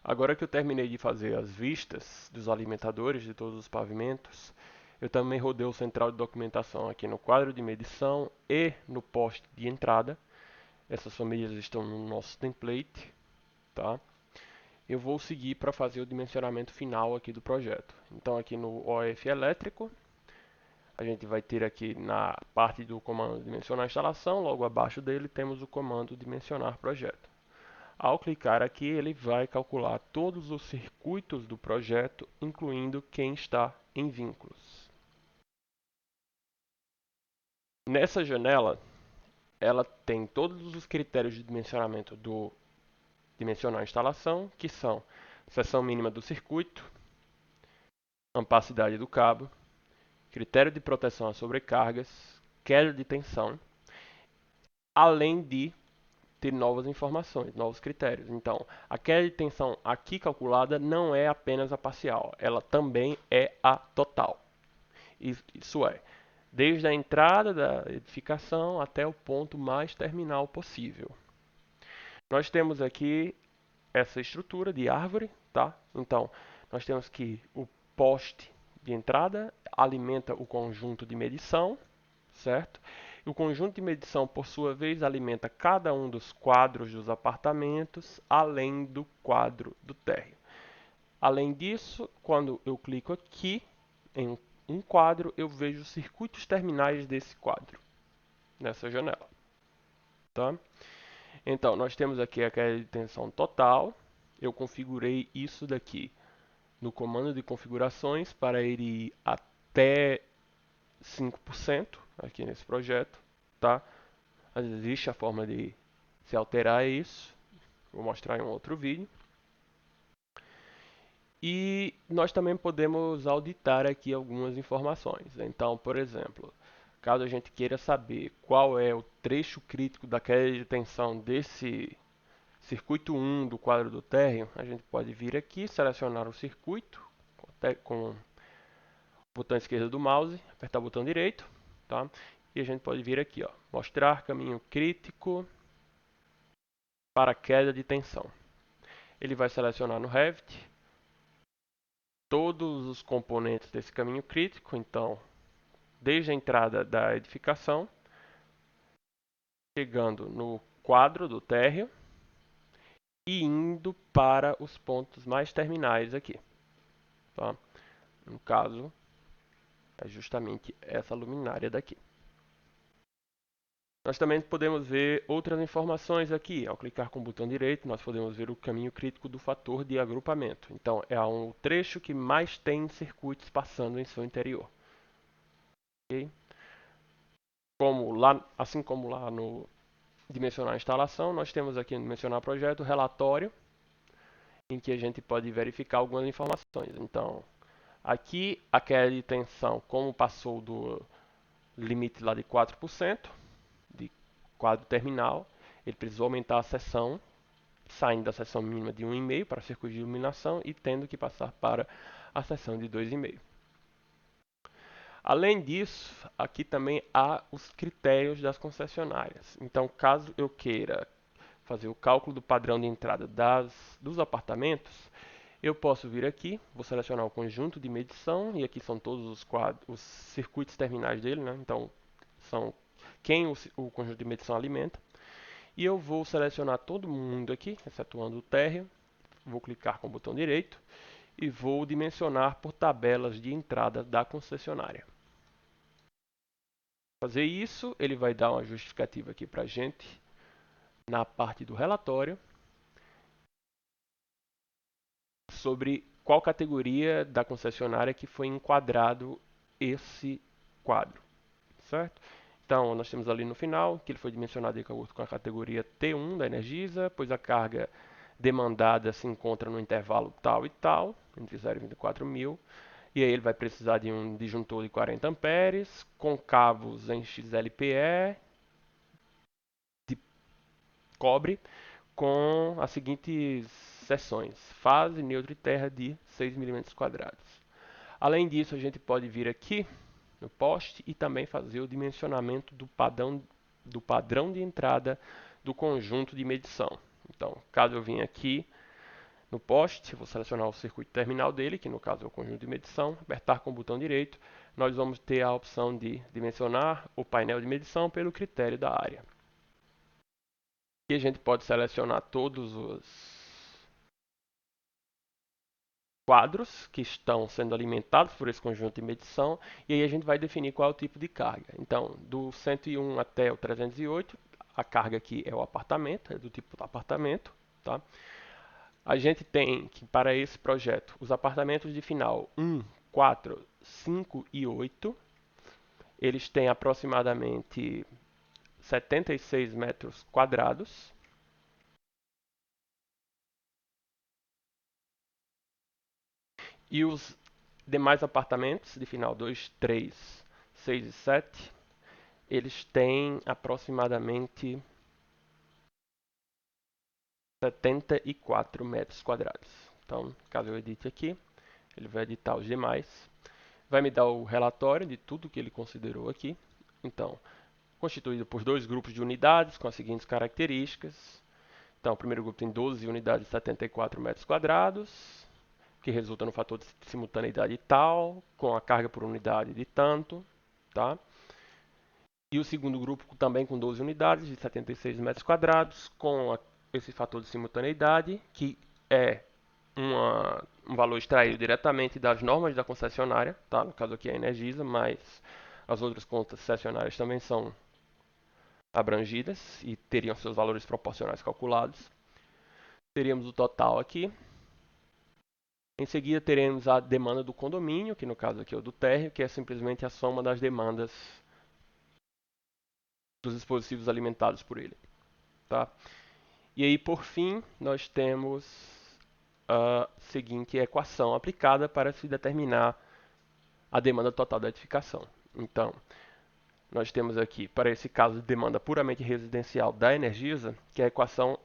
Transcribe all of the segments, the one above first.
Agora que eu terminei de fazer as vistas dos alimentadores de todos os pavimentos, eu também rodei o central de documentação aqui no quadro de medição e no poste de entrada. Essas famílias estão no nosso template, tá? Eu vou seguir para fazer o dimensionamento final aqui do projeto. Então aqui no OF elétrico, a gente vai ter aqui na parte do comando dimensionar instalação, logo abaixo dele temos o comando dimensionar projeto. Ao clicar aqui, ele vai calcular todos os circuitos do projeto, incluindo quem está em vínculos. Nessa janela, ela tem todos os critérios de dimensionamento do dimensionar instalação, que são seção mínima do circuito, ampacidade do cabo, critério de proteção a sobrecargas, queda de tensão, além de ter novas informações, novos critérios. Então, a queda de tensão aqui calculada não é apenas a parcial, ela também é a total. Isso é, desde a entrada da edificação até o ponto mais terminal possível. Nós temos aqui essa estrutura de árvore, tá? Então, nós temos que o poste de entrada alimenta o conjunto de medição, certo? E o conjunto de medição, por sua vez, alimenta cada um dos quadros dos apartamentos, além do quadro do térreo. Além disso, quando eu clico aqui em um quadro, eu vejo os circuitos terminais desse quadro, nessa janela. Tá? Então, nós temos aqui a queda de tensão total. Eu configurei isso daqui no comando de configurações para ele ir até 5% aqui nesse projeto. Tá? Mas existe a forma de se alterar isso. Vou mostrar em um outro vídeo. E nós também podemos auditar aqui algumas informações. Então, por exemplo, caso a gente queira saber qual é o trecho crítico da queda de tensão desse circuito 1 do quadro do térreo, a gente pode vir aqui, selecionar o circuito com o botão esquerdo do mouse, apertar o botão direito, tá? E a gente pode vir aqui, ó, mostrar caminho crítico para queda de tensão. Ele vai selecionar no Revit todos os componentes desse caminho crítico, então, desde a entrada da edificação, chegando no quadro do térreo e indo para os pontos mais terminais aqui. Tá? No caso, é justamente essa luminária daqui. Nós também podemos ver outras informações aqui. Ao clicar com o botão direito, nós podemos ver o caminho crítico do fator de agrupamento. Então, é um trecho que mais tem circuitos passando em seu interior. Okay? Assim como lá no dimensionar a instalação, nós temos aqui no dimensionar projeto o relatório, em que a gente pode verificar algumas informações. Então, aqui a queda de tensão, como passou do limite lá de 4%, de quadro terminal, ele precisou aumentar a seção, saindo da seção mínima de 1,5 para circuito de iluminação e tendo que passar para a seção de 2,5. Além disso, aqui também há os critérios das concessionárias. Então, caso eu queira fazer o cálculo do padrão de entrada dos apartamentos, eu posso vir aqui, vou selecionar o conjunto de medição, e aqui são todos os circuitos terminais dele, né? Então, são quem o conjunto de medição alimenta. E eu vou selecionar todo mundo aqui, excetuando o térreo, vou clicar com o botão direito e vou dimensionar por tabelas de entrada da concessionária. Fazer isso, ele vai dar uma justificativa aqui para a gente na parte do relatório sobre qual categoria da concessionária que foi enquadrado esse quadro, certo? Então, nós temos ali no final que ele foi dimensionado de acordo com a categoria T1 da Energisa, pois a carga demandada se encontra no intervalo tal e tal, entre 0 e 24 mil, e aí ele vai precisar de um disjuntor de 40 amperes, com cabos em XLPE, de cobre, com as seguintes seções: fase, neutro e terra de 6 mm². Além disso, a gente pode vir aqui no poste e também fazer o dimensionamento do padrão de entrada do conjunto de medição. Então, caso eu venha aqui no poste, vou selecionar o circuito terminal dele, que no caso é o conjunto de medição, apertar com o botão direito, nós vamos ter a opção de dimensionar o painel de medição pelo critério da área. E a gente pode selecionar todos os quadros que estão sendo alimentados por esse conjunto de medição, e aí a gente vai definir qual é o tipo de carga. Então, do 101 até o 308, a carga aqui é o apartamento, é do tipo do apartamento, tá? A gente tem que, para esse projeto, os apartamentos de final 1, 4, 5 e 8, eles têm aproximadamente 76 metros quadrados. E os demais apartamentos de final 2, 3, 6 e 7, eles têm aproximadamente 74 metros quadrados. Então, caso eu edite aqui, ele vai editar os demais. Vai me dar o relatório de tudo que ele considerou aqui. Então, constituído por dois grupos de unidades com as seguintes características. Então, o primeiro grupo tem 12 unidades de 74 metros quadrados, que resulta no fator de simultaneidade tal, com a carga por unidade de tanto, tá? E o segundo grupo também com 12 unidades de 76 metros quadrados, com esse fator de simultaneidade, que é um valor extraído diretamente das normas da concessionária, tá? No caso aqui é a Energisa, mas as outras concessionárias também são abrangidas e teriam seus valores proporcionais calculados. Teríamos o total aqui. Em seguida teremos a demanda do condomínio, que no caso aqui é o do térreo, que é simplesmente a soma das demandas dos dispositivos alimentados por ele, tá? E aí, por fim, nós temos a seguinte equação aplicada para se determinar a demanda total da edificação. Então, nós temos aqui, para esse caso de demanda puramente residencial da Energisa, que a equação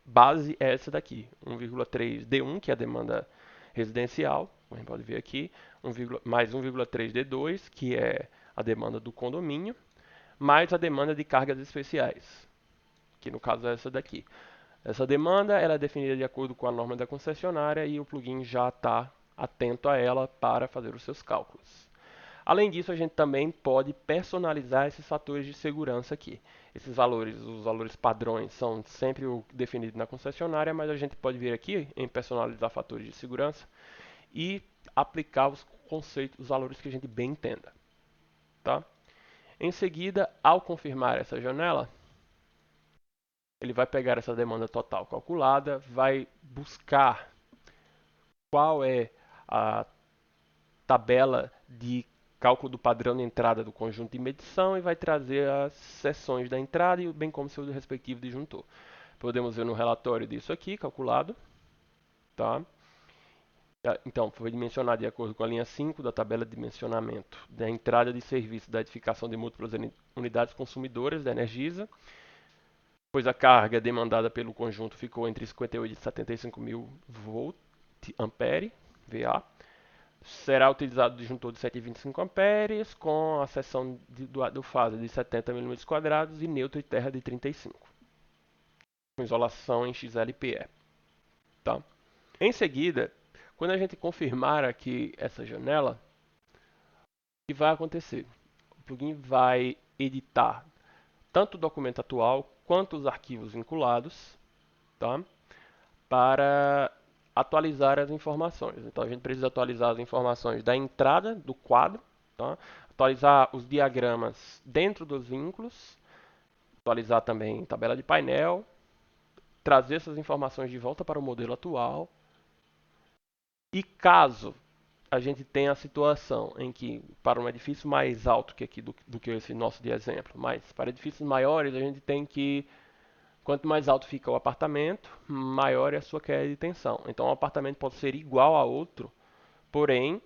base é essa daqui, 1,3 D1, que é a demanda residencial, como a gente pode ver aqui, mais 1,3 D2, que é a demanda do condomínio, mais a demanda de cargas especiais, que no caso é essa daqui. Essa demanda ela é definida de acordo com a norma da concessionária e o plugin já está atento a ela para fazer os seus cálculos. Além disso, a gente também pode personalizar esses fatores de segurança aqui. Esses valores, os valores padrões, são sempre definidos na concessionária, mas a gente pode vir aqui em personalizar fatores de segurança e aplicar os conceitos, os valores que a gente bem entenda. Tá? Em seguida, ao confirmar essa janela, ele vai pegar essa demanda total calculada, vai buscar qual é a tabela de cálculo do padrão de entrada do conjunto de medição e vai trazer as seções da entrada, e bem como seu respectivo disjuntor. Podemos ver no relatório disso aqui, calculado. Tá? Então, foi dimensionado de acordo com a linha 5 da tabela de dimensionamento da entrada de serviço da edificação de múltiplas unidades consumidoras da Energisa, pois a carga demandada pelo conjunto ficou entre 58 e 75 mil volt ampere, VA. Será utilizado o disjuntor de 7,25 amperes com a seção do fase de 70 mm² e neutro e terra de 35, com isolação em XLPE. Tá? Em seguida, quando a gente confirmar aqui essa janela, o que vai acontecer? O plugin vai editar tanto o documento atual quanto os arquivos vinculados, tá? Para atualizar as informações. Então a gente precisa atualizar as informações da entrada do quadro, tá? Atualizar os diagramas dentro dos vínculos, atualizar também tabela de painel, trazer essas informações de volta para o modelo atual. E caso a gente tenha a situação em que, para um edifício mais alto que aqui do que esse nosso de exemplo, mas para edifícios maiores a gente tem que, quanto mais alto fica o apartamento, maior é a sua queda de tensão. Então um apartamento pode ser igual a outro, porém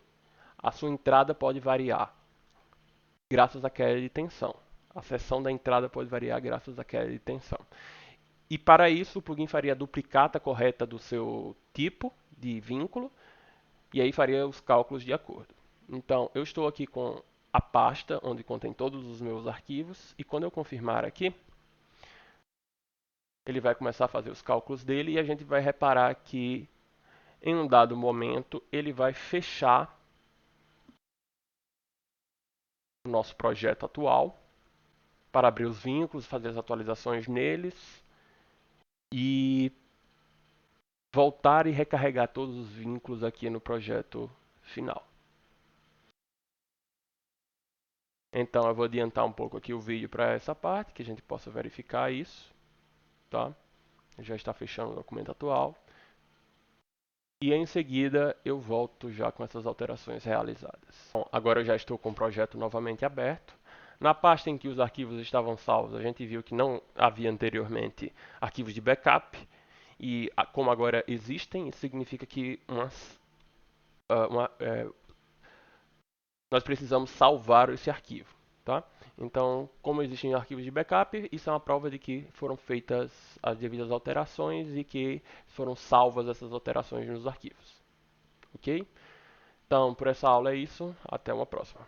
a sua entrada pode variar graças à queda de tensão. A seção da entrada pode variar graças à queda de tensão. E para isso o plugin faria a duplicata correta do seu tipo de vínculo e aí faria os cálculos de acordo. Então eu estou aqui com a pasta onde contém todos os meus arquivos e quando eu confirmar aqui, ele vai começar a fazer os cálculos dele e a gente vai reparar que Em um dado momento, ele vai fechar o nosso projeto atual para abrir os vínculos, fazer as atualizações neles e voltar e recarregar todos os vínculos aqui no projeto final. Então eu vou adiantar um pouco aqui o vídeo para essa parte, que a gente possa verificar isso, tá? Já está fechando o documento atual. E em seguida eu volto já com essas alterações realizadas. Bom, agora eu já estou com o projeto novamente aberto. Na pasta em que os arquivos estavam salvos, a gente viu que não havia anteriormente arquivos de backup. E como agora existem, isso significa que nós precisamos salvar esse arquivo. Tá? Então, como existem arquivos de backup, isso é uma prova de que foram feitas as devidas alterações e que foram salvas essas alterações nos arquivos. Ok? Então, por essa aula é isso. Até uma próxima.